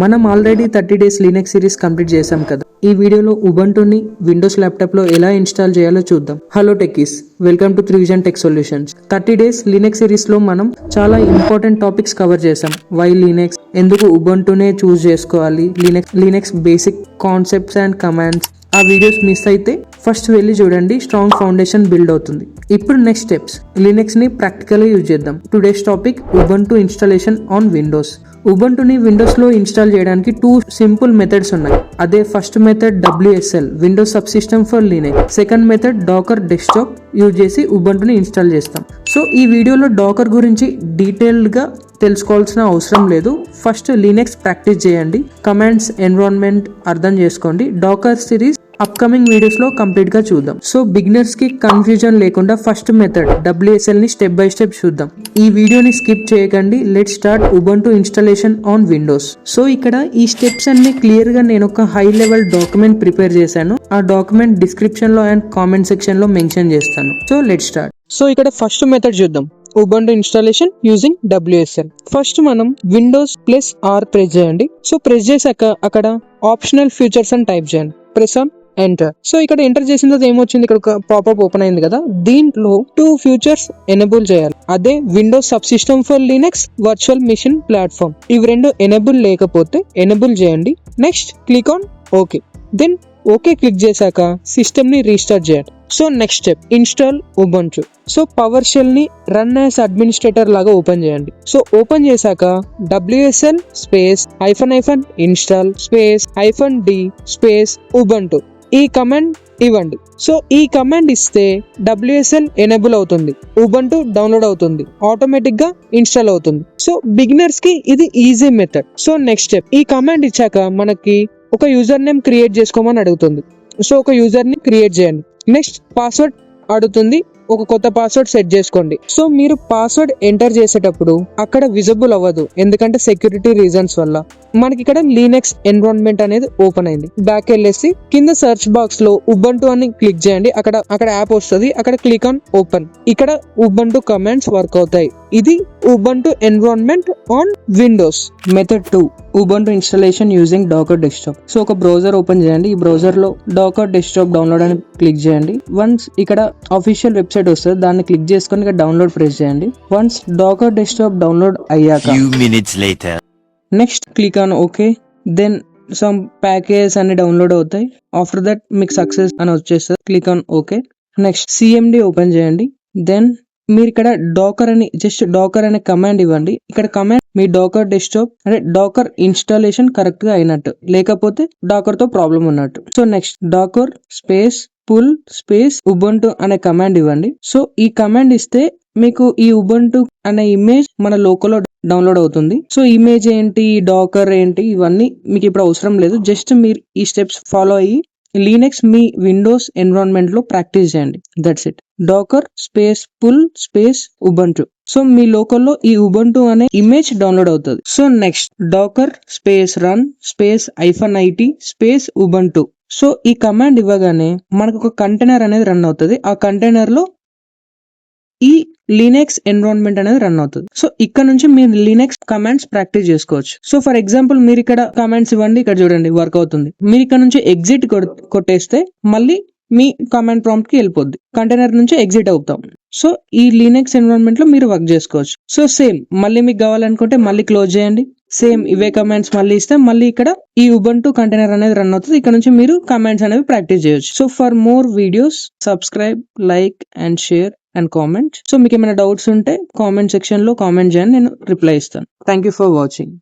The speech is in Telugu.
మనం already 30 days Linux series complete చేసాం కదా. ఈ వీడియోలో ఉబంటుని విండోస్ ల్యాప్టాప్ లో ఎలా ఇన్స్టాల్ చేయాలో చూద్దాం. Hello techies, welcome to Trivision Tech Solutions. 30 days Linux series లో మనం చాలా ఇంపార్టెంట్ టాపిక్స్ కవర్ చేసాం. వై లినక్స్, ఎందుకు ఉబంటునే చూస్ చేసుకోవాలి, Linux basic concepts and commands. ఆ వీడియోస్ మిస్ అయితే ఫస్ట్ వెళ్ళి చూడండి, స్ట్రాంగ్ ఫౌండేషన్ బిల్డ్ అవుతుంది. ఇప్పుడు నెక్స్ట్ స్టెప్స్, లినక్స్ ని ప్రాక్టికల్ గా యూజ్ చేద్దాం. Today's topic Ubuntu installation on Windows. ఉబంటుని విండోస్ లో ఇన్స్టాల్ చేయడానికి 2 సింపుల్ మెథడ్స్ ఉన్నాయి. అదే first method WSL, Windows sub system for Linux. Second method Docker Desktop use చేసి ఉబంటుని ఇన్స్టాల్ చేస్తాం. సో ఈ వీడియోలో డాకర్ గురించి డీటెయిల్డ్ గా తెలుసుకోవాల్సిన అవసరం లేదు. ఫస్ట్ లినక్స్ ప్రాక్టీస్ చేయండి, కమాండ్స్ ఎన్విరాన్మెంట్ అర్థం చేసుకోండి. డాకర్ సిరీస్ అప్కమింగ్ వీడియోస్ లో కంప్లీట్ గా చూద్దాం. సో బిగినర్స్ కి కన్ఫ్యూజన్ లేకుండా ఫస్ట్ మెథడ్ WSL ని స్టెప్ బై స్టెప్ చూద్దాం. ఈ వీడియోని స్కిప్ చేయకండి. Let start Ubuntu installation on Windows. So ఇక్కడ ఈ స్టెప్స్ అన్ని క్లియర్ గా నేను ఒక హై లెవెల్ డాక్యుమెంట్ ప్రిపేర్ చేశాను. ఆ డాక్యుమెంట్ డిస్క్రిప్షన్ లో అండ్ కామెంట్ సెక్షన్ లో మెన్షన్ చేస్తాను. So let start. సో ఇక్కడ ఫస్ట్ మెథడ్ చూద్దాం, Ubuntu installation using WSL. First మనం విండోస్ +R ప్రెస్ చేయండి. సో ప్రెస్ చేశాక అక్కడ ఆప్షనల్ ఫీచర్స్ అని టైప్ చేయండి. Press on enter. సో ఇక్కడ ఎంటర్ చేసిన తర్వాత ఏమొచ్చింది, ఇక్కడ ఒక పాపప్ ఓపెన్ అయింది కదా. దీంట్లో 2 ఫీచర్స్ ఎనేబుల్ చేయాలి. అదే Windows sub system for Linux, virtual machine platform. ఇవి రెండు ఎనేబుల్ లేకపోతే ఎనేబుల్ చేయండి. Next click on okay. Then okay click చేశాక సిస్టమ్ ని రీస్టార్ట్ చేయండి. So next step, install Ubuntu. So PowerShell ని రన్ యాజ్ అడ్మినిస్ట్రేటర్ లాగా ఓపెన్ చేయండి. సో ఓపెన్ చేశాక WSL -instal -d ఉబంటు ఈ కమాండ్ ఇవ్వండి. సో ఈ కమాండ్ ఇస్తే WSL ఎనేబుల్ అవుతుంది, ఉబంటు డౌన్లోడ్ అవుతుంది, ఆటోమేటిక్ గా ఇన్స్టాల్ అవుతుంది. సో బిగినర్స్ కి ఇది easy method. So next step, ఈ కమాండ్ ఇచ్చాక మనకి ఒక యూజర్ నేమ్ క్రియేట్ చేసుకోమని అడుగుతుంది. సో ఒక యూజర్ ని క్రియేట్ చేయండి. నెక్స్ట్ పాస్వర్డ్ అడుగుతుంది, ఒక కొత్త పాస్వర్డ్ సెట్ చేసుకోండి. సో మీరు పాస్వర్డ్ ఎంటర్ చేసేటప్పుడు అక్కడ విజిబుల్ అవ్వదు, ఎందుకంటే సెక్యూరిటీ రీజన్స్ వల్ల. మనకి ఇక్కడ లినక్స్ ఎన్విరాన్మెంట్ అనేది ఓపెన్ అయింది. బ్యాక్ వెళ్ళేసి కింద సర్చ్ బాక్స్ లో ఉబంటు అని క్లిక్ చేయండి. అక్కడ యాప్ వస్తుంది, అక్కడ క్లిక్ ఆన్ ఓపెన్. ఇక్కడ ఉబంటు కమాండ్స్ వర్క్ అవుతాయి. ఇది Ubuntu environment on Windows. Method 2, Ubuntu installation using Docker desktop. So ఒక బ్రౌజర్ ఓపెన్ చేయండి. ఈ బ్రౌజర్ లో డాకర్ డెస్క్టాప్ డౌన్లోడ్ అని క్లిక్ చేయండి. వన్స్ ఇక్కడ ఆఫీషియల్ వెబ్సైట్ వస్తుంది, దాన్ని క్లిక్ చేసుకొని ఇక్కడ డౌన్లోడ్ ప్రెస్ చేయండి. వన్స్ డాకర్ డెస్క్టాప్ డౌన్లోడ్ అయ్యాక next click on okay. Then some package అన్ని డౌన్లోడ్ అవుతాయి. ఆఫ్టర్ దట్ మీకు సక్సెస్ అని వచ్చేస్తుంది. Click on okay. Next CMD open చేయండి. దెన్ మీరు ఇక్కడ డాకర్ అనే కమాండ్ ఇవ్వండి. ఇక్కడ కమాండ్ మీ డాకర్ డెస్క్టాప్ అంటే డాకర్ ఇన్స్టాలేషన్ కరెక్ట్ గా అయినట్టు, లేకపోతే డాకర్ తో ప్రాబ్లం ఉన్నట్టు. So next Docker pull Ubuntu అనే కమాండ్ ఇవ్వండి. సో ఈ కమాండ్ ఇస్తే మీకు ఈ ఉబంటు అనే ఇమేజ్ మన లోకల్లో డౌన్లోడ్ అవుతుంది. సో ఇమేజ్ ఏంటి, డాకర్ ఏంటి, ఇవన్నీ మీకు ఇప్పుడు అవసరం లేదు. జస్ట్ మీరు ఈ స్టెప్స్ ఫాలో అయ్యి లినక్స్ మీ విండోస్ ఎన్విరాన్మెంట్ లో ప్రాక్టీస్ చేయండి. That's it. Docker pull Ubuntu. So మీ లోకల్లో ఈ ఉబంటు అనే ఇమేజ్ డౌన్లోడ్ అవుతుంది. So next Docker run -it Ubuntu. So ఈ కమాండ్ ఇవ్వగానే మనకు ఒక కంటైనర్ అనేది రన్ అవుతుంది. ఆ కంటైనర్ లో ఈ లినక్స్ ఎన్విరాన్మెంట్ అనేది రన్ అవుతుంది. సో ఇక్కడ నుంచి మీరు లినక్స్ కమాండ్స్ ప్రాక్టీస్ చేసుకోవచ్చు. సో ఫర్ ఎగ్జాంపుల్ మీరు ఇక్కడ కమాండ్స్ ఇవ్వండి, ఇక్కడ చూడండి వర్క్ అవుతుంది. మీరు ఇక్కడ నుంచి ఎగ్జిట్ కొట్టేస్తే మళ్ళీ మీ కమాండ్ ప్రాంప్ట్ కి వెళ్ళిపోద్ది. కంటైనర్ నుంచి ఎగ్జిట్ అవుతాం. సో ఈ లినక్స్ ఎన్విరాన్మెంట్ లో మీరు వర్క్ చేసుకోవచ్చు. సో సేమ్ మళ్ళీ మీకు కావాలనుకుంటే మళ్ళీ క్లోజ్ చేయండి. సేమ్ ఇవే కమాండ్స్ మళ్ళీ ఇస్తే మళ్ళీ ఇక్కడ ఈ ఉబంటు కంటైనర్ అనేది రన్ అవుతుంది. ఇక్కడ నుంచి మీరు కమాండ్స్ అనేవి ప్రాక్టీస్ చేయొచ్చు. So for more videos subscribe, like and share and comment. So మీకు ఏమైనా డౌట్స్ ఉంటే కామెంట్ సెక్షన్ లో కామెంట్ చేయండి, నేను రిప్లై ఇస్తాను. Thank you for watching.